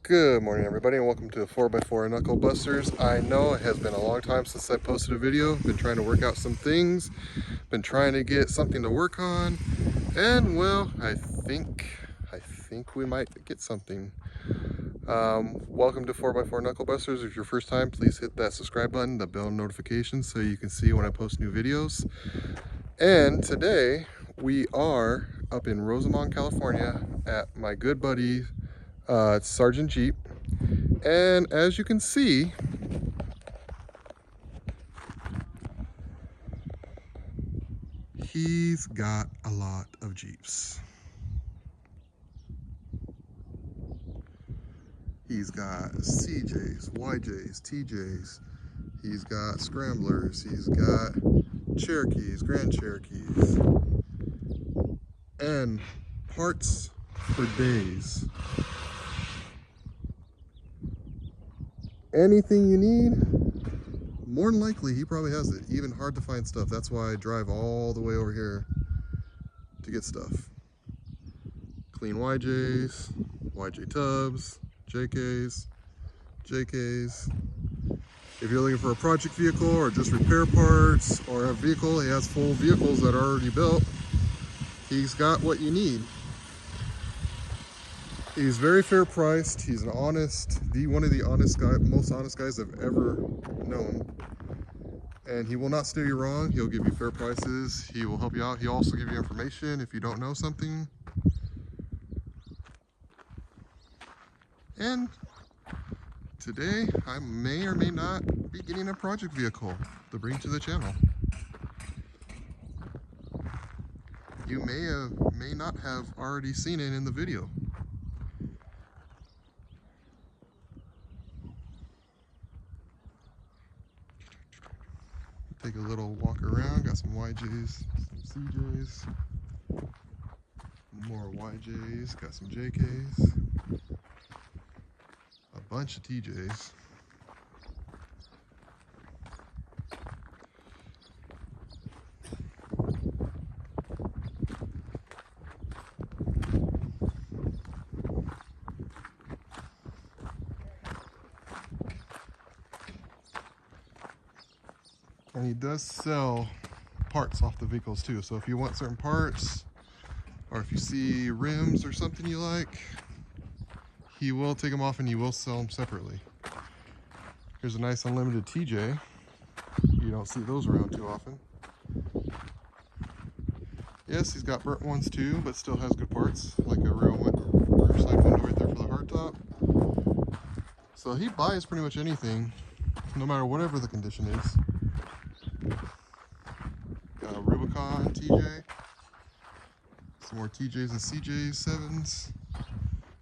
Good morning, everybody, and welcome to 4x4 Knuckle Busters. I know it has been a long time since I posted a video. Been trying to work out some things, been trying to get something to work on, and well, I think we might get something. Welcome to 4x4 Knuckle Busters. If it's your first time, please hit that subscribe button, the bell notification, so you can see when I post new videos. And today we are up in Rosamond, California, at my good buddy Sergeant Jeep. And as you can see, he's got a lot of Jeeps. He's got CJs, YJs, TJs. He's got Scramblers. He's got Cherokees, Grand Cherokees. And parts for days. Anything you need, more than likely he probably has it. Even hard to find stuff. That's why I drive all the way over here to get stuff. Clean YJs, YJ tubs, JKs, JKs. If you're looking for a project vehicle or just repair parts or a vehicle, he has full vehicles that are already built. He's got what you need. He's very fair priced. He's an honest, one of the most honest guys I've ever known. And he will not steer you wrong. He'll give you fair prices. He will help you out. He'll also give you information if you don't know something. And today, I may or may not be getting a project vehicle to bring to the channel. You may not have already seen it in the video. Take a little walk around, got some YJs, some CJs, more YJs, got some JKs, a bunch of TJs. And he does sell parts off the vehicles too. So if you want certain parts, or if you see rims or something you like, he will take them off and he will sell them separately. Here's a nice unlimited TJ. You don't see those around too often. Yes, he's got burnt ones too, but still has good parts, like a rear side window right there for the hardtop. So he buys pretty much anything, no matter whatever the condition is. Got a Rubicon TJ, some more TJs and CJs 7s.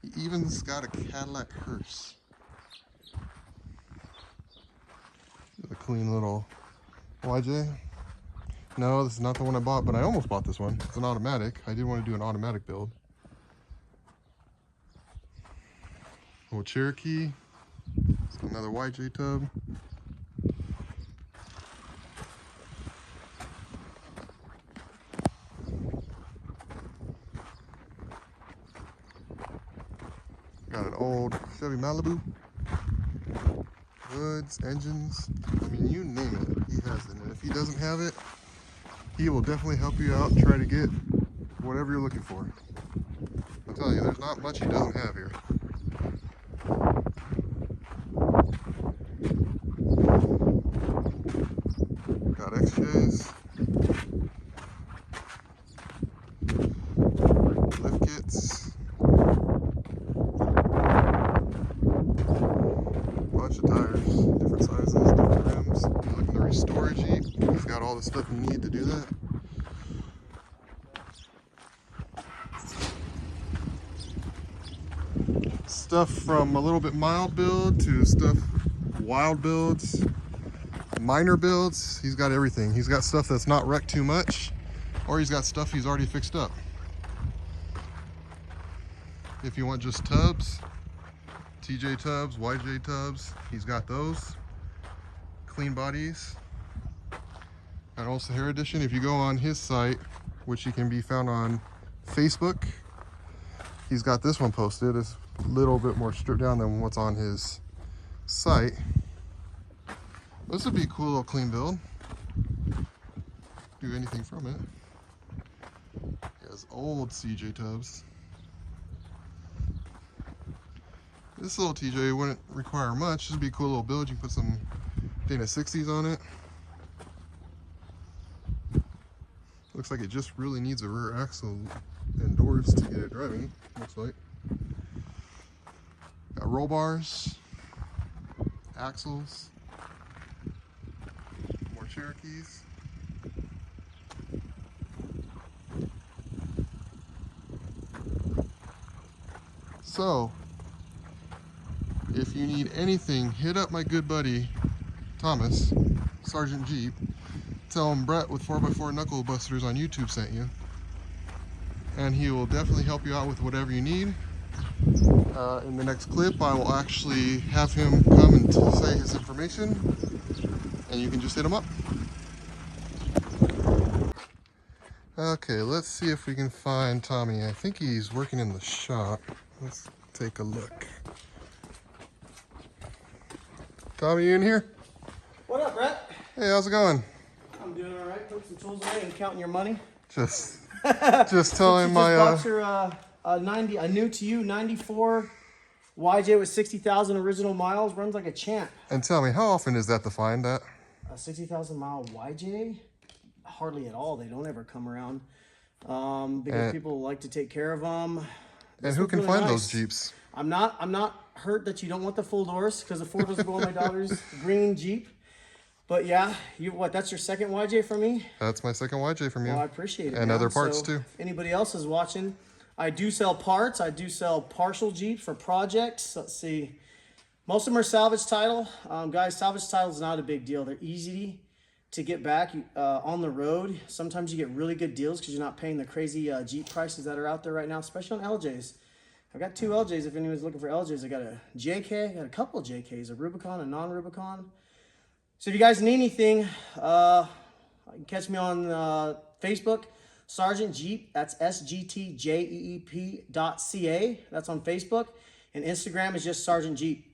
He even's got a Cadillac hearse. A clean little YJ. No, this is not the one I bought, but I almost bought this one. It's an automatic. I did want to do an automatic build. Little Cherokee. It's another YJ tub. Got an old Chevy Malibu. Hoods, engines, I mean, you name it, he has it. And if he doesn't have it, he will definitely help you out and try to get whatever you're looking for. I'm telling you, there's not much he doesn't have here. Got XJs, lift kits, bunch of tires, different sizes, different rims. If you're looking to restore a Jeep, he's got all the stuff you need to do that. Stuff from a little bit mild build to stuff wild builds, minor builds. He's got everything. He's got stuff that's not wrecked too much, or he's got stuff he's already fixed up. If you want just tubs, TJ tubs, YJ tubs, he's got those. Clean bodies. And also Hair Edition, if you go on his site, which he can be found on Facebook, he's got this one posted. It's a little bit more stripped down than what's on his site. This would be a cool little clean build. Do anything from it. He has old CJ tubs. This little TJ wouldn't require much. This would be a cool little build. You can put some Dana 60s on it. Looks like it just really needs a rear axle and doors to get it driving, looks like. Got roll bars, axles, more Cherokees. So, if you need anything, hit up my good buddy Thomas, Sergeant Jeep. Tell him Brett with 4x4 Knuckle Busters on YouTube sent you. And he will definitely help you out with whatever you need. In the next clip, I will actually have him come and say his information. And you can just hit him up. Okay, let's see if we can find Tommy. I think he's working in the shop. Let's take a look. Tommy, you in here? What up, Brett? Hey, how's it going? I'm doing all right. Putting some tools away and counting your money. Just telling my Just bought your a new to you 94 YJ with 60,000 original miles. Runs like a champ. And tell me, how often is that to find that? A 60,000 mile YJ? Hardly at all. They don't ever come around because people like to take care of them. And who can find those Jeeps? I'm not hurt that you don't want the full doors because the four doors go on my daughter's green Jeep. But yeah, that's your second YJ for me? That's my second YJ from you. Well, I appreciate it. And man. other parts so too. If anybody else is watching, I do sell parts. I do sell partial Jeeps for projects. Let's see. Most of them are salvage title. Guys, salvage title is not a big deal. They're easy to get back on the road. Sometimes you get really good deals because you're not paying the crazy Jeep prices that are out there right now, especially on LJs. I've got two LJs. If anyone's looking for LJs, I got a JK, I got a couple of JKs, a Rubicon, a non-Rubicon. So if you guys need anything, you can catch me on Facebook, Sergeant Jeep. That's SGTJEEP.ca. That's on Facebook. And Instagram is just Sergeant Jeep.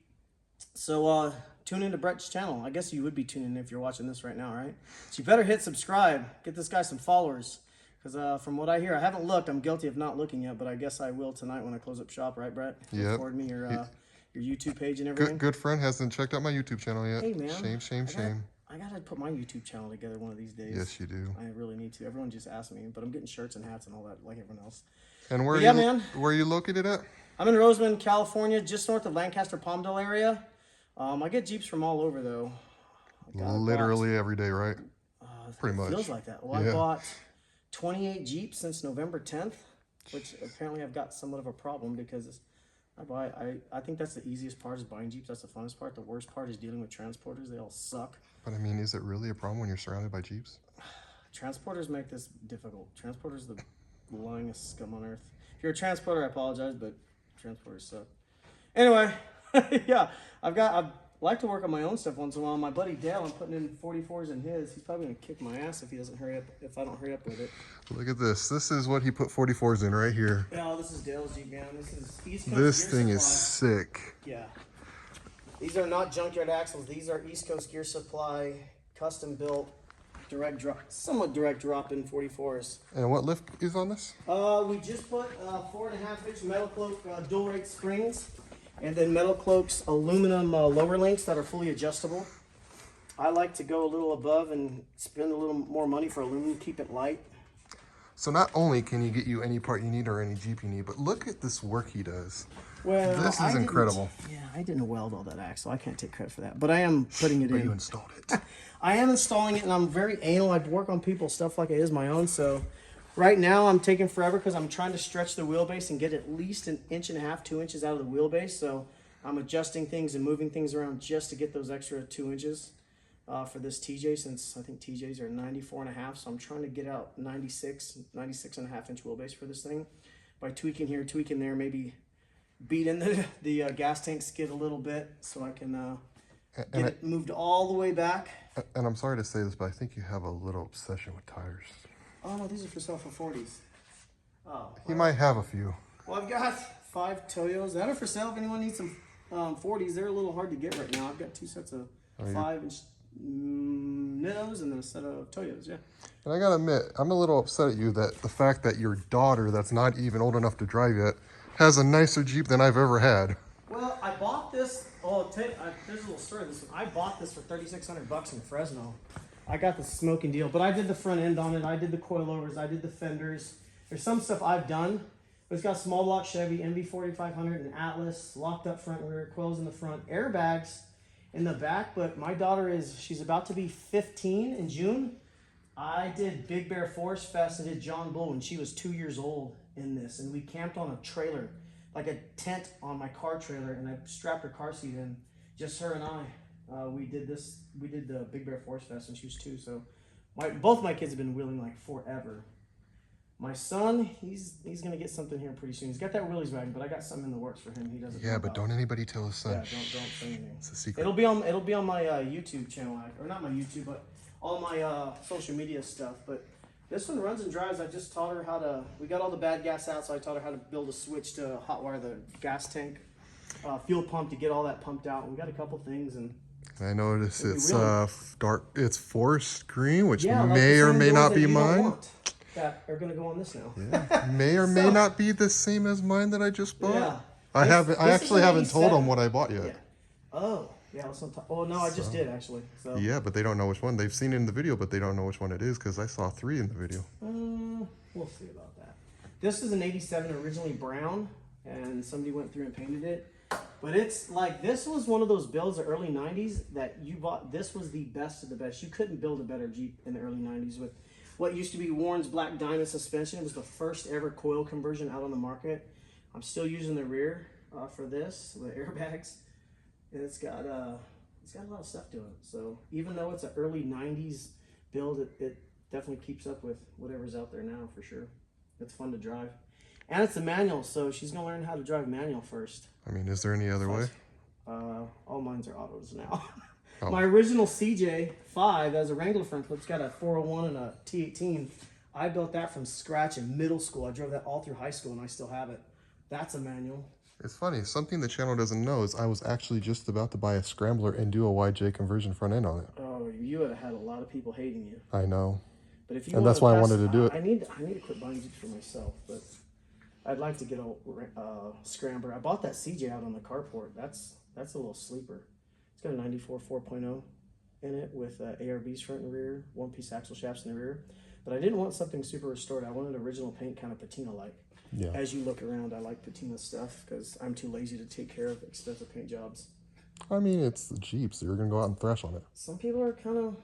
So tune into Brett's channel. I guess you would be tuning in if you're watching this right now, right? So you better hit subscribe. Get this guy some followers. Because from what I hear, I haven't looked. I'm guilty of not looking yet, but I guess I will tonight when I close up shop, right, Brett? Yeah. Forward me your YouTube page and everything. Good friend hasn't checked out my YouTube channel yet. Hey, man. Shame. I gotta put my YouTube channel together one of these days. Yes, you do. I really need to. Everyone just asked me, but I'm getting shirts and hats and all that like everyone else. And where are you located at? I'm in Roseman, California, just north of Lancaster, Palmdale area. I get Jeeps from all over though. Literally every day, right? Pretty much. Feels like that. Well, yeah. I bought 28 Jeeps since November 10th, which apparently I've got somewhat of a problem because I think that's the easiest part is buying Jeeps. That's the funnest part. The worst part is dealing with transporters. They all suck. But I mean, is it really a problem when you're surrounded by Jeeps? Transporters make this difficult. Transporters are the lyingest scum on earth. If you're a transporter, I apologize, but transporters suck. Anyway, yeah, I'd like to work on my own stuff once in a while. My buddy Dale, I'm putting in 44s in his. He's probably gonna kick my ass if he doesn't hurry up. If I don't hurry up with it. Look at this. This is what he put 44s in right here. No, this is Dale's Jeep, man. This is East Coast This Gear thing Supply. is sick. Yeah. These are not junkyard axles. These are East Coast Gear Supply, custom built, somewhat direct drop in 44s. And what lift is on this? We just put 4.5-inch Metal Cloak dual rate springs. And then Metal Cloak's aluminum lower links that are fully adjustable. I like to go a little above and spend a little more money for aluminum, keep it light. So not only can he get you any part you need or any Jeep you need, but look at this work he does. Well, this is incredible. Yeah, I didn't weld all that axle. I can't take credit for that, but I am putting it in. You installed it. I am installing it, and I'm very anal. I work on people's stuff like it is my own, so right now I'm taking forever because I'm trying to stretch the wheelbase and get at least 1.5 inches, 2 inches out of the wheelbase. So I'm adjusting things and moving things around just to get those extra 2 inches for this TJ, since I think TJs are 94.5. So I'm trying to get out 96.5-inch wheelbase for this thing by tweaking here, tweaking there, maybe beat in the gas tank skid a little bit so I can get it moved all the way back. And I'm sorry to say this, but I think you have a little obsession with tires. Oh no, these are for sale for 40s. Oh, He might have a few. Well, I've got 5 Toyos that are for sale. If anyone needs some 40s, they're a little hard to get right now. I've got 2 sets of 5-inch Nittos and then a set of Toyos. Yeah. And I gotta admit, I'm a little upset at you that the fact that your daughter, that's not even old enough to drive yet, has a nicer Jeep than I've ever had. Well, I bought this. Oh, there's a little story of this one. I bought this for $3,600 in Fresno. I got the smoking deal, but I did the front end on it. I did the coilovers. I did the fenders. There's some stuff I've done. But it's got small block Chevy, MV4500, and Atlas, locked up front and rear, coils in the front, airbags in the back. But my daughter she's about to be 15 in June. I did Big Bear Forest Fest. I did John Bull when she was 2 years old in this. And we camped on a trailer, like a tent on my car trailer, and I strapped her car seat in, just her and I. We did the Big Bear Forest Fest when she was 2. So both my kids have been wheeling like forever. My son, he's gonna get something here pretty soon. He's got that Willys wagon, but I got something in the works for him. He doesn't. Yeah, but don't anybody tell his son. Yeah, don't say anything. It's a secret. It'll be on my YouTube channel, or not my YouTube, but all my social media stuff. But this one runs and drives. I just taught her how to. We got all the bad gas out, so I taught her how to build a switch to hotwire the gas tank, fuel pump to get all that pumped out. We got a couple things and. I noticed it's really dark. It's forest green, which like may or may not be mine. That are gonna go on this now. Yeah, may or may not be the same as mine that I just bought. Yeah. I actually haven't told them what I bought yet. Yeah. Oh, yeah. Let's not talk. Oh no, I just did actually. So. Yeah, but they don't know which one. They've seen it in the video, but they don't know which one it is because I saw 3 in the video. We'll see about that. This is an '87, originally brown, and somebody went through and painted it. But it's like, this was one of those builds, the early '90s, that you bought. This was the best of the best. You couldn't build a better Jeep in the early '90s with what used to be Warren's Black Diamond suspension. It was the first ever coil conversion out on the market. I'm still using the rear for this, the airbags, and it's got a lot of stuff to it. So even though it's an early '90s build, it definitely keeps up with whatever's out there now for sure. It's fun to drive, and it's a manual, so she's gonna learn how to drive manual first. I mean, is there any other way? All mines are autos now. Oh. My original CJ5 as a Wrangler front clip, it's got a 401 and a T18. I built that from scratch in middle school. I drove that all through high school and I still have it. That's a manual. It's funny. Something the channel doesn't know is I was actually just about to buy a Scrambler and do a YJ conversion front end on it. Oh, you would have had a lot of people hating you. I know. But if you and that's why I wanted to do it. I need to quit buying Jeeps for myself, but I'd like to get a Scrambler. I bought that CJ out on the carport. That's a little sleeper. It's got a 94 4.0 in it with ARBs front and rear, one-piece axle shafts in the rear. But I didn't want something super restored. I wanted original paint, kind of patina-like. Yeah. As you look around, I like patina stuff because I'm too lazy to take care of expensive paint jobs. I mean, it's the Jeep, so you're going to go out and thrash on it. Some people are kind of,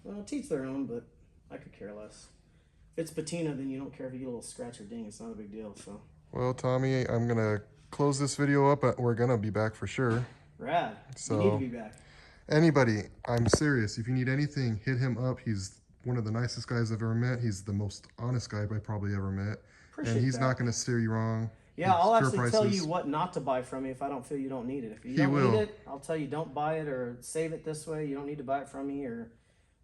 well, teach their own, but I could care less. If it's patina, then you don't care if you get a little scratch or ding. It's not a big deal, so. Well, Tommy, I'm going to close this video up. We're going to be back for sure. Rad. So, you need to be back. Anybody, I'm serious. If you need anything, hit him up. He's one of the nicest guys I've ever met. He's the most honest guy I probably ever met. Appreciate and he's that. not going to steer you wrong. Yeah, I'll Fair actually prices. tell you what not to buy from me if I don't feel you don't need it. If you He don't will. need it, I'll tell you don't buy it or save it this way. You don't need to buy it from me or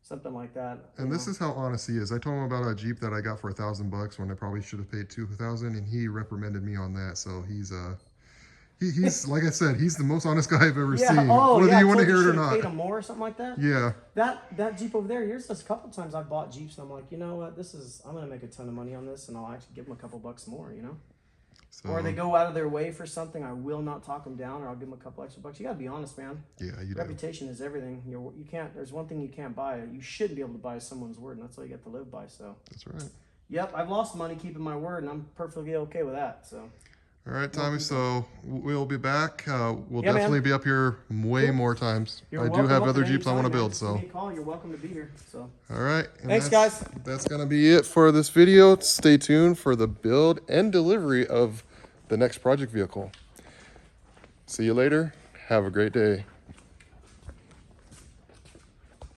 something like that. And this is how honest he is. I told him about a Jeep that I got for $1,000 when I probably should have paid $2,000, and he reprimanded me on that. So he's he's like I said, he's the most honest guy I've ever seen. Whether you want to hear it or not. Paid him more or something like that. Yeah. That Jeep over there. Here's just a couple times I've bought Jeeps and I'm like, you know what, I'm gonna make a ton of money on this, and I'll actually give them a couple bucks more, you know. So, Or they go out of their way for something, I will not talk them down, or I'll give them a couple extra bucks. You gotta be honest, man. yeah, you do. Reputation is everything. You can't. There's one thing you can't buy. You shouldn't be able to buy someone's word, and that's all you got to live by. So. That's right. Yep, I've lost money keeping my word, and I'm perfectly okay with that. So. All right, Tommy. So we'll be back. We'll Yeah, definitely man. be up here way more times. You're I do welcome have up other at Jeeps I any want to time, man. build. Just give So. me a call. You're welcome to be here. So. All right. And Thanks, that's- guys. That's gonna be it for this video. Stay tuned for the build and delivery of the next project vehicle. See you later. Have a great day.